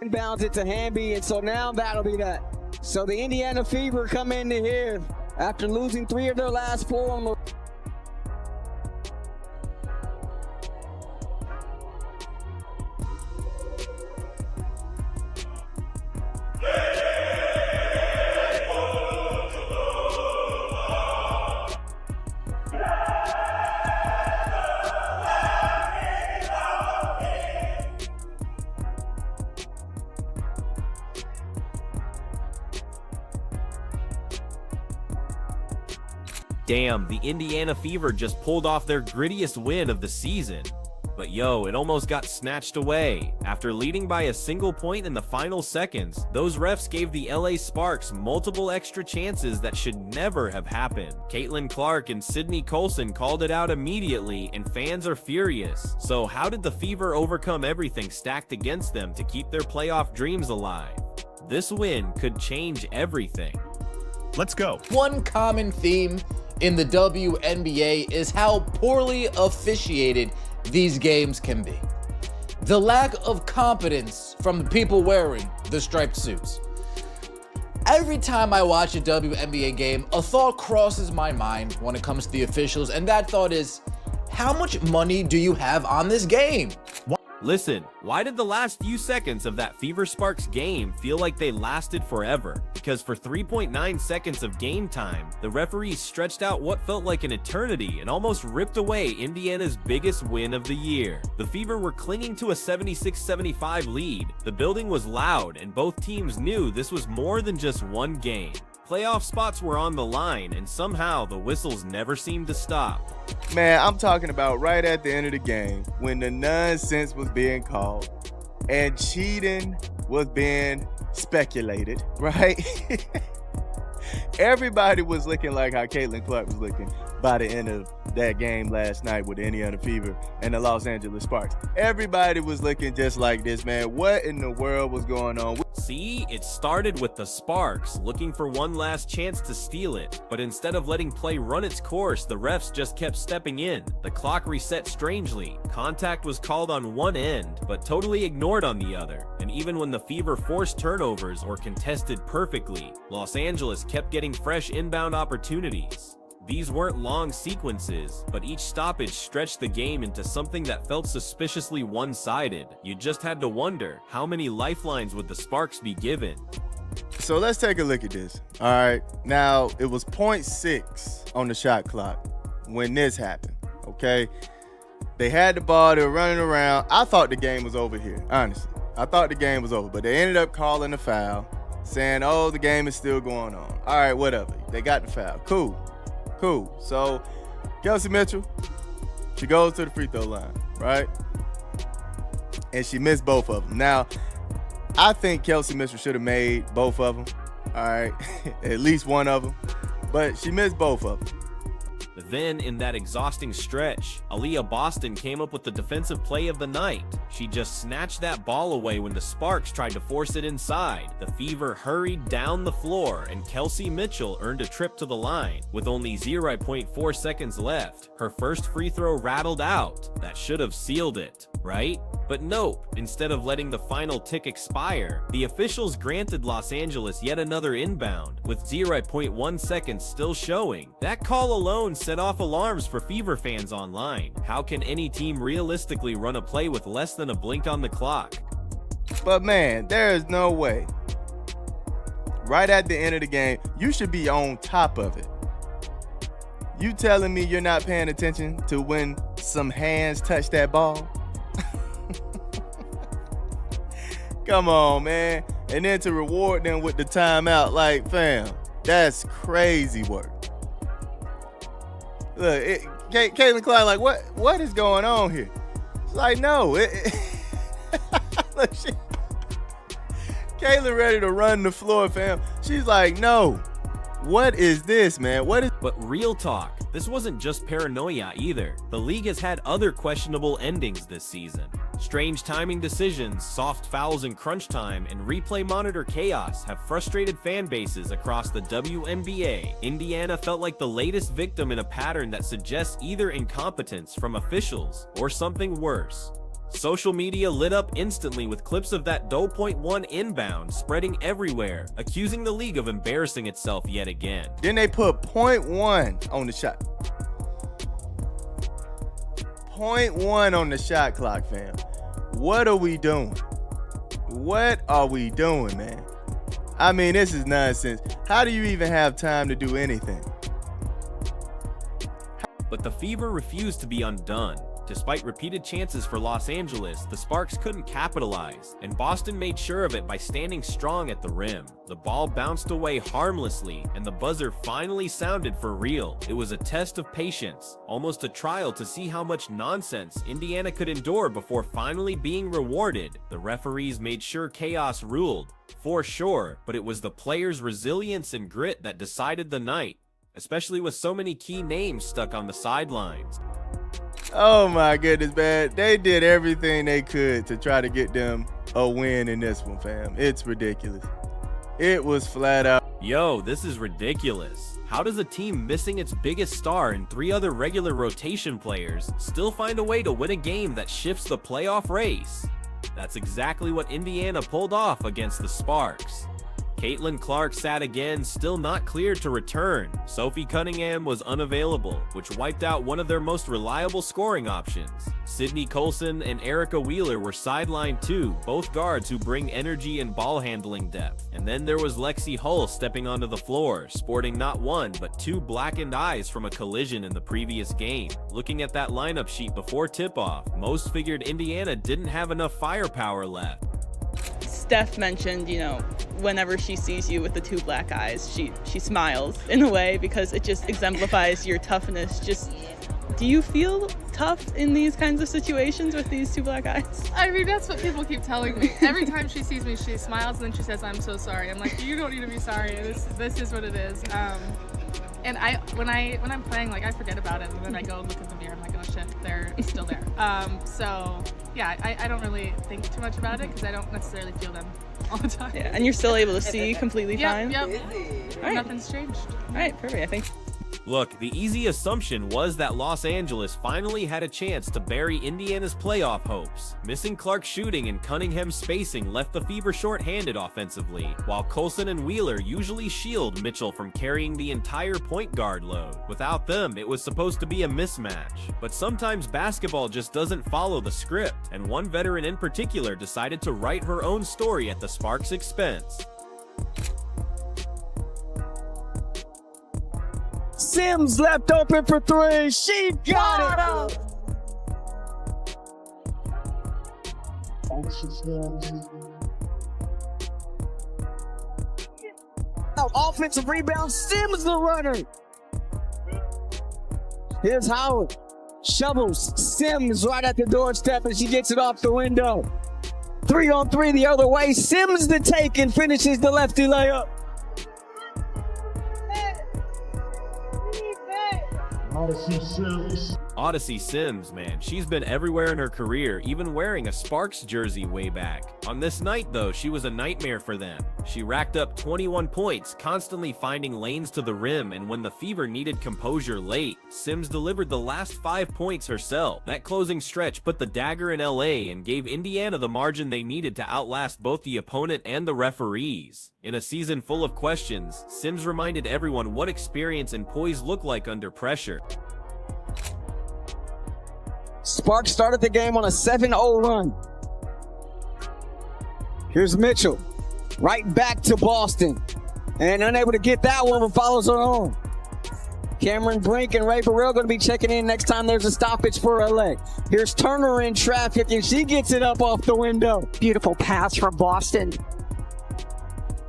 Inbounds it to Hamby, and so now that'll be that. So the Indiana Fever come into here after losing 3 of their last 4 on the Damn, the Indiana Fever just pulled off their grittiest win of the season. But yo, it almost got snatched away. After leading by a single point in the final seconds, those refs gave the LA Sparks multiple extra chances that should never have happened. Caitlin Clark and Sydney Colson called it out immediately, and fans are furious. So how did the Fever overcome everything stacked against them to keep their playoff dreams alive? This win could change everything. Let's go. One common theme in the WNBA is how poorly officiated these games can be. The lack of competence from the people wearing the striped suits. Every time I watch a WNBA game, a thought crosses my mind when it comes to the officials, and that thought is, how much money do you have on this game? Listen, why did the last few seconds of that Fever Sparks game feel like they lasted forever? Because for 3.9 seconds of game time, the referees stretched out what felt like an eternity and almost ripped away Indiana's biggest win of the year. The Fever were clinging to a 76-75 lead. The building was loud, and both teams knew this was more than just one game. Playoff spots were on the line, and somehow the whistles never seemed to stop. Man, I'm talking about right at the end of the game when the nonsense was being called and cheating was being speculated, right? Everybody was looking like how Caitlin Clark was looking by the end of that game last night with the Indiana Fever and the Los Angeles Sparks. Everybody was looking just like this, man. What in the world was going on? See, it started with the Sparks looking for one last chance to steal it, but instead of letting play run its course, the refs just kept stepping in. The clock reset strangely. Contact was called on one end, but totally ignored on the other. And even when the Fever forced turnovers or contested perfectly, Los Angeles kept getting fresh inbound opportunities. These weren't long sequences, but each stoppage stretched the game into something that felt suspiciously one-sided. You just had to wonder, how many lifelines would the Sparks be given? So let's take a look at this. All right, now it was 0.6 on the shot clock when this happened, okay? They had the ball, they were running around. I thought the game was over here, honestly. I thought the game was over, but they ended up calling the foul, saying, oh, the game is still going on. All right, whatever. They got the foul. Cool. So Kelsey Mitchell, she goes to the free throw line, right? And she missed both of them. Now, I think Kelsey Mitchell should have made both of them, all right? At least one of them. But she missed both of them. Then, in that exhausting stretch, Aaliyah Boston came up with the defensive play of the night. She just snatched that ball away when the Sparks tried to force it inside. The Fever hurried down the floor, and Kelsey Mitchell earned a trip to the line. With only 0.4 seconds left, her first free throw rattled out. That should have sealed it, right? But nope, instead of letting the final tick expire, the officials granted Los Angeles yet another inbound, with 0.1 seconds still showing. That call alone set off alarms for Fever fans online. How can any team realistically run a play with less than a blink on the clock? But man, there is no way. Right at the end of the game, you should be on top of it. You telling me you're not paying attention to when some hands touch that ball? Come on, man. And then to reward them with the timeout, like, fam, that's crazy work. Look, Caitlin Clark, like, what is going on here? It's like, no. Look, Caitlin ready to run the floor, fam. She's like, no. What is this, man? But real talk, this wasn't just paranoia either. The league has had other questionable endings this season. Strange timing decisions, soft fouls in crunch time, and replay monitor chaos have frustrated fan bases across the WNBA. Indiana felt like the latest victim in a pattern that suggests either incompetence from officials or something worse. Social media lit up instantly with clips of that .1 inbound spreading everywhere, accusing the league of embarrassing itself yet again. Then they put .1 on the shot. .1 on the shot clock, fam. What are we doing? What are we doing, man? I mean, this is nonsense. How do you even have time to do anything? But the Fever refused to be undone. Despite repeated chances for Los Angeles, the Sparks couldn't capitalize, and Boston made sure of it by standing strong at the rim. The ball bounced away harmlessly, and the buzzer finally sounded for real. It was a test of patience, almost a trial to see how much nonsense Indiana could endure before finally being rewarded. The referees made sure chaos ruled, for sure, but it was the players' resilience and grit that decided the night, especially with so many key names stuck on the sidelines. Oh my goodness, man. They did everything they could to try to get them a win in this one, fam. It's ridiculous. It was flat out. Yo, this is ridiculous. How does a team missing its biggest star and 3 other regular rotation players still find a way to win a game that shifts the playoff race? That's exactly what Indiana pulled off against the Sparks. Caitlin Clark sat again, still not cleared to return. Sophie Cunningham was unavailable, which wiped out one of their most reliable scoring options. Sydney Colson and Erica Wheeler were sidelined too, both guards who bring energy and ball handling depth. And then there was Lexi Hull stepping onto the floor, sporting not 1 but 2 blackened eyes from a collision in the previous game. Looking at that lineup sheet before tip-off, most figured Indiana didn't have enough firepower left. Steph mentioned, whenever she sees you with the 2 black eyes, she smiles in a way because it just exemplifies your toughness. Do you feel tough in these kinds of situations with these 2 black eyes? I mean, that's what people keep telling me. Every time she sees me, she smiles and then she says, "I'm so sorry." I'm like, you don't need to be sorry. This is what it is. And when I'm playing, I forget about it, and then I go look in the mirror. I'm like, oh shit, they're still there. So yeah, I don't really think too much about it because I don't necessarily feel them all the time. Yeah, and you're still able to see completely fine. Yep. All right. Nothing's changed. All right, perfect. I think. Look, the easy assumption was that Los Angeles finally had a chance to bury Indiana's playoff hopes. Missing Clark's shooting and Cunningham's spacing left the Fever short-handed offensively, while Colson and Wheeler usually shield Mitchell from carrying the entire point guard load. Without them, it was supposed to be a mismatch. But sometimes basketball just doesn't follow the script, and one veteran in particular decided to write her own story at the Sparks' expense. Sims left open for 3. She got it. Offensive rebound. Sims the runner. Here's Howard. Shovels Sims right at the doorstep, and she gets it off the window. 3-on-3 the other way. Sims the take and finishes the lefty layup. Odyssey Sims, man, she's been everywhere in her career, even wearing a Sparks jersey way back. On this night, though, she was a nightmare for them. She racked up 21 points, constantly finding lanes to the rim, and when the Fever needed composure late, Sims delivered the last 5 points herself. That closing stretch put the dagger in LA and gave Indiana the margin they needed to outlast both the opponent and the referees. In a season full of questions, Sims reminded everyone what experience and poise look like under pressure. Sparks started the game on a 7-0 run. Here's Mitchell, right back to Boston, and unable to get that one, but follows her on. Cameron Brink and Ray Burrell going to be checking in next time there's a stoppage for LA. Here's Turner in traffic, and she gets it up off the window. Beautiful pass from Boston.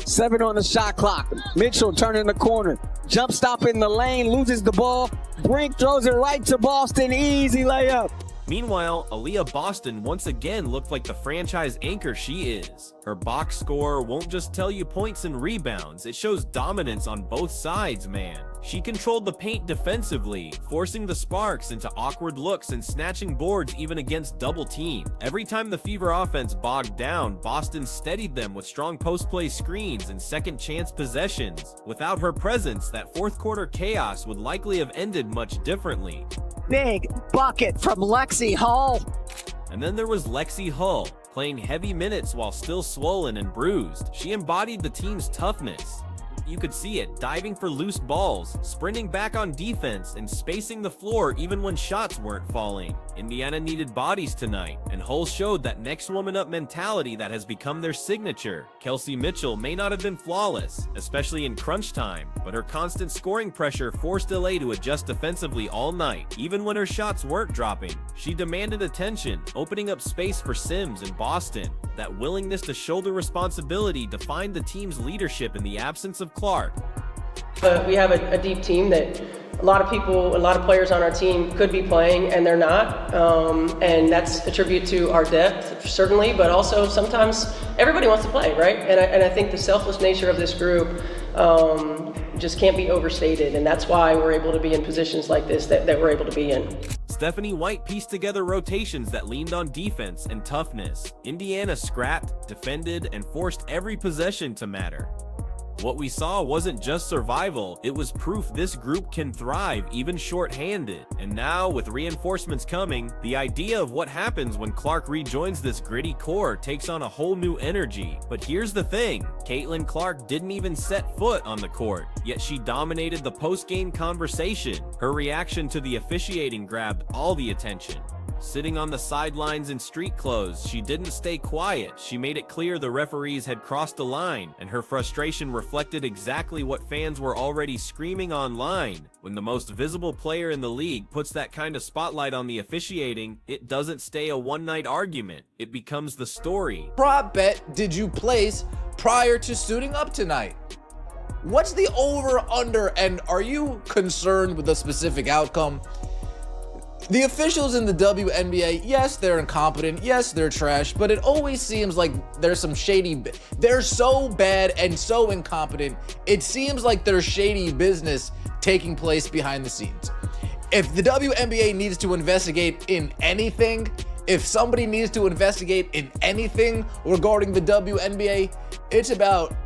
7 on the shot clock. Mitchell turning the corner. Jump stop in the lane, loses the ball. Brink throws it right to Boston. Easy layup. Meanwhile, Aaliyah Boston once again looked like the franchise anchor she is. Her box score won't just tell you points and rebounds, it shows dominance on both sides, man. She controlled the paint defensively, forcing the Sparks into awkward looks and snatching boards even against double team. Every time the Fever offense bogged down, Boston steadied them with strong post-play screens and second chance possessions. Without her presence, that fourth quarter chaos would likely have ended much differently. Big bucket from Lexi Hull. And then there was Lexi Hull, playing heavy minutes while still swollen and bruised. She embodied the team's toughness. You could see it, diving for loose balls, sprinting back on defense, and spacing the floor even when shots weren't falling. Indiana needed bodies tonight, and Hull showed that next woman up mentality that has become their signature. Kelsey Mitchell may not have been flawless, especially in crunch time, but her constant scoring pressure forced LA to adjust defensively all night. Even when her shots weren't dropping, she demanded attention, opening up space for Sims and Boston. That willingness to shoulder responsibility defined the team's leadership in the absence of Clark. We have a deep team that a lot of people, a lot of players on our team could be playing and they're not. And that's a tribute to our depth, certainly, but also sometimes everybody wants to play, right? And I think the selfless nature of this group just can't be overstated. And that's why we're able to be in positions like this that we're able to be in. Stephanie White pieced together rotations that leaned on defense and toughness. Indiana scrapped, defended, and forced every possession to matter. What we saw wasn't just survival, it was proof this group can thrive even short-handed. And now, with reinforcements coming, the idea of what happens when Clark rejoins this gritty core takes on a whole new energy. But here's the thing, Caitlin Clark didn't even set foot on the court, yet she dominated the post-game conversation. Her reaction to the officiating grabbed all the attention. Sitting on the sidelines in street clothes, she didn't stay quiet. She made it clear the referees had crossed the line, and her frustration reflected exactly what fans were already screaming online. When the most visible player in the league puts that kind of spotlight on the officiating, it doesn't stay a one-night argument. It becomes the story. Prop bet did you place prior to suiting up tonight? What's the over/under, and are you concerned with a specific outcome? The officials in the WNBA, yes, they're incompetent, yes, they're trash, but it always seems like there's some shady, they're so bad and so incompetent, it seems like there's shady business taking place behind the scenes. If the WNBA needs to investigate in anything, if somebody needs to investigate in anything regarding the WNBA, it's about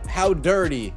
how dirty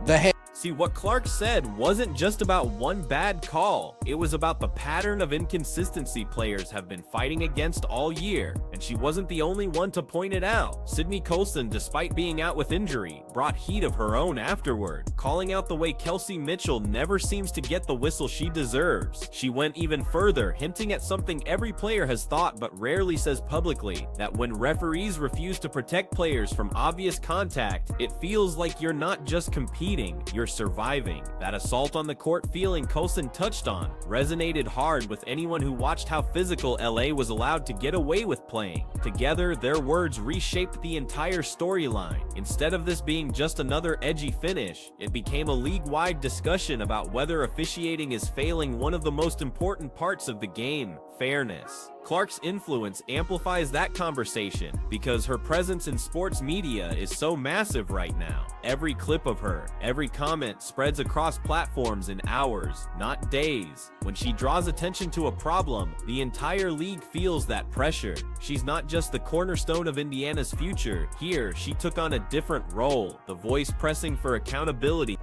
the See, what Clark said wasn't just about one bad call. It was about the pattern of inconsistency players have been fighting against all year, and she wasn't the only one to point it out. Sydney Colson, despite being out with injury, brought heat of her own afterward, calling out the way Kelsey Mitchell never seems to get the whistle she deserves. She went even further, hinting at something every player has thought but rarely says publicly, that when referees refuse to protect players from obvious contact, it feels like you're not just competing, you're surviving. That assault on the court feeling Colson touched on resonated hard with anyone who watched how physical LA was allowed to get away with playing. Together, their words reshaped the entire storyline. Instead of this being just another edgy finish, it became a league-wide discussion about whether officiating is failing one of the most important parts of the game, fairness. Clark's influence amplifies that conversation because her presence in sports media is so massive right now. Every clip of her, every comment spreads across platforms in hours, not days. When she draws attention to a problem, the entire league feels that pressure. She's not just the cornerstone of Indiana's future. Here, she took on a different role, the voice pressing for accountability.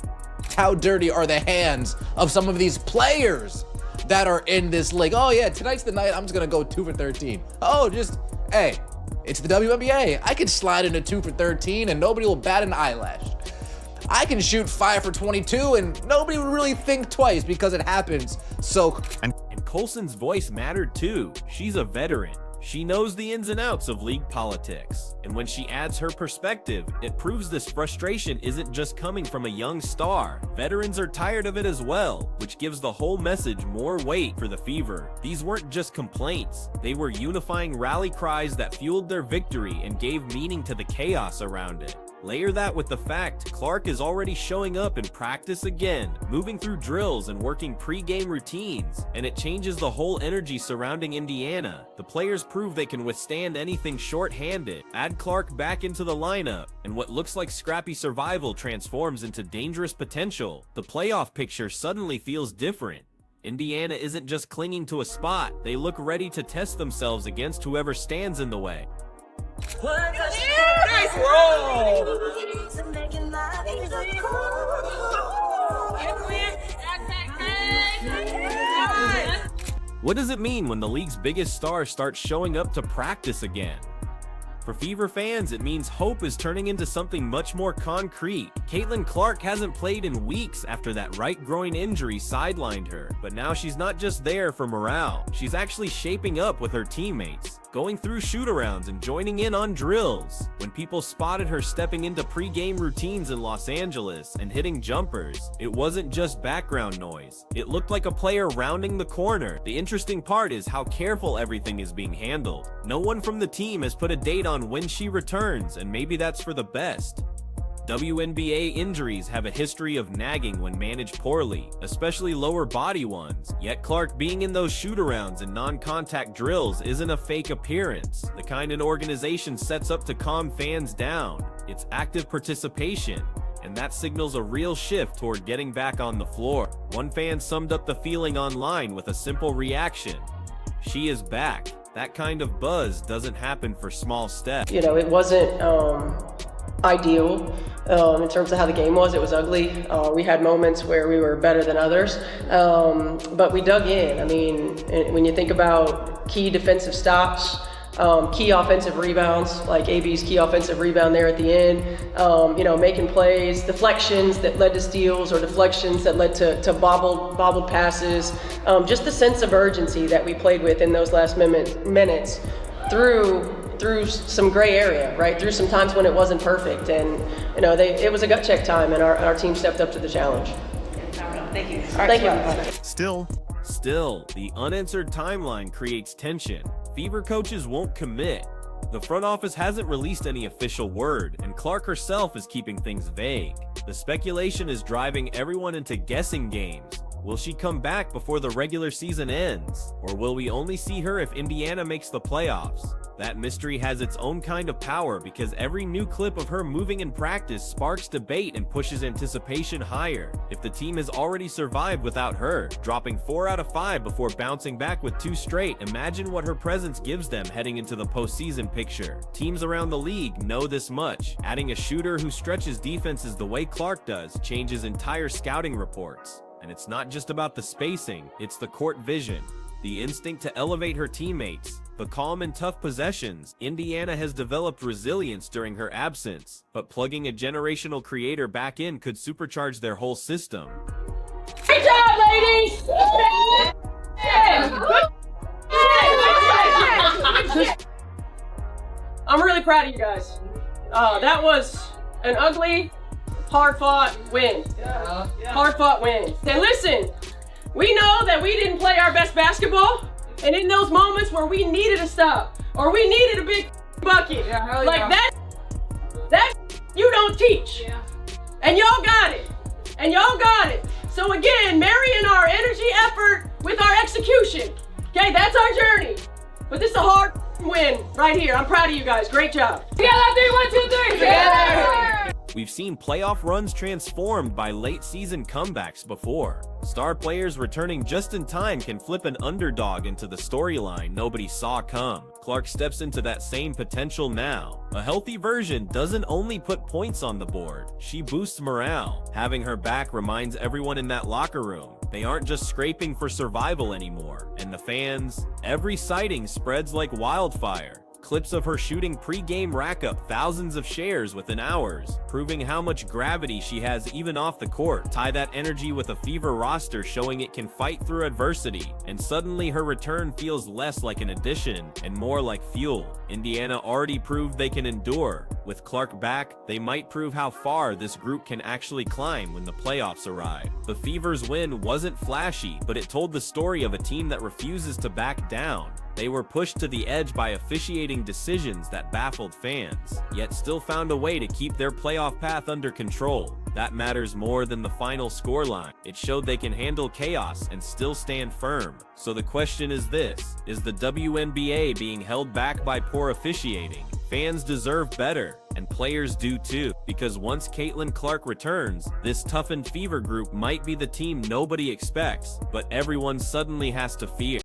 How dirty are the hands of some of these players that are in this league? Oh yeah, tonight's the night I'm just gonna go 2 for 13. Oh, hey, it's the WNBA. I can slide into 2 for 13 and nobody will bat an eyelash. I can shoot 5 for 22 and nobody would really think twice because it happens so. And Colson's voice mattered too. She's a veteran. She knows the ins and outs of league politics, and when she adds her perspective, it proves this frustration isn't just coming from a young star. Veterans are tired of it as well, which gives the whole message more weight for the Fever. These weren't just complaints, they were unifying rally cries that fueled their victory and gave meaning to the chaos around it. Layer that with the fact Clark is already showing up in practice again, moving through drills and working pre-game routines, and it changes the whole energy surrounding Indiana. The players prove they can withstand anything short-handed. Add Clark back into the lineup, and what looks like scrappy survival transforms into dangerous potential. The playoff picture suddenly feels different. Indiana isn't just clinging to a spot, they look ready to test themselves against whoever stands in the way. Nice roll! What does it mean when the league's biggest stars start showing up to practice again? For Fever fans, it means hope is turning into something much more concrete. Caitlin Clark hasn't played in weeks after that right groin injury sidelined her, but now she's not just there for morale. She's actually shaping up with her teammates, going through shoot-arounds and joining in on drills. When people spotted her stepping into pre-game routines in Los Angeles and hitting jumpers, it wasn't just background noise. It looked like a player rounding the corner. The interesting part is how careful everything is being handled. No one from the team has put a date on when she returns, and maybe that's for the best. WNBA injuries have a history of nagging when managed poorly, especially lower body ones. Yet Clark being in those shoot-arounds and non-contact drills isn't a fake appearance, the kind an organization sets up to calm fans down. It's active participation, and that signals a real shift toward getting back on the floor. One fan summed up the feeling online with a simple reaction: "She is back." That kind of buzz doesn't happen for small steps. You know, it wasn't ideal in terms of how the game was. It was ugly. We had moments where we were better than others, but we dug in. I mean, when you think about key defensive stops, key offensive rebounds, like AB's key offensive rebound there at the end, you know, making plays, deflections that led to steals or deflections that led to bobbled passes, just the sense of urgency that we played with in those last minutes through some gray area, right? Through some times when it wasn't perfect, and you know, it was a gut check time, and our team stepped up to the challenge. Thank you. Thank you. Still, the unanswered timeline creates tension. Fever coaches won't commit. The front office hasn't released any official word, and Clark herself is keeping things vague. The speculation is driving everyone into guessing games. Will she come back before the regular season ends? Or will we only see her if Indiana makes the playoffs? That mystery has its own kind of power because every new clip of her moving in practice sparks debate and pushes anticipation higher. If the team has already survived without her, dropping 4 out of 5 before bouncing back with 2 straight, imagine what her presence gives them heading into the postseason picture. Teams around the league know this much. Adding a shooter who stretches defenses the way Clark does changes entire scouting reports. And it's not just about the spacing, it's the court vision, the instinct to elevate her teammates, the calm and tough possessions. Indiana has developed resilience during her absence, but plugging a generational creator back in could supercharge their whole system. Great job, ladies! I'm really proud of you guys. That was an ugly, hard-fought win. Hard-fought win. And listen, we know that we didn't play our best basketball, and in those moments where we needed a stop, or we needed a big bucket, like that you don't teach. And y'all got it. And y'all got it. So again, marrying our energy effort with our execution. Okay, that's our journey. But this is a hard win right here. I'm proud of you guys. Great job. Together, 3, 1, 2, 3. Together. We've seen playoff runs transformed by late-season comebacks before. Star players returning just in time can flip an underdog into the storyline nobody saw come. Clark steps into that same potential now. A healthy version doesn't only put points on the board, she boosts morale. Having her back reminds everyone in that locker room they aren't just scraping for survival anymore. And the fans, every sighting spreads like wildfire. Clips of her shooting pre-game rack up thousands of shares within hours, proving how much gravity she has even off the court. Tie that energy with a Fever roster showing it can fight through adversity, and suddenly her return feels less like an addition and more like fuel. Indiana already proved they can endure. With Clark back, they might prove how far this group can actually climb when the playoffs arrive. The Fever's win wasn't flashy, but it told the story of a team that refuses to back down. They were pushed to the edge by officiating decisions that baffled fans, yet still found a way to keep their playoff path under control. That matters more than the final scoreline. It showed they can handle chaos and still stand firm. So the question is this: is the WNBA being held back by poor officiating? Fans deserve better, and players do too, because once Caitlin Clark returns, this toughened Fever group might be the team nobody expects, but everyone suddenly has to fear.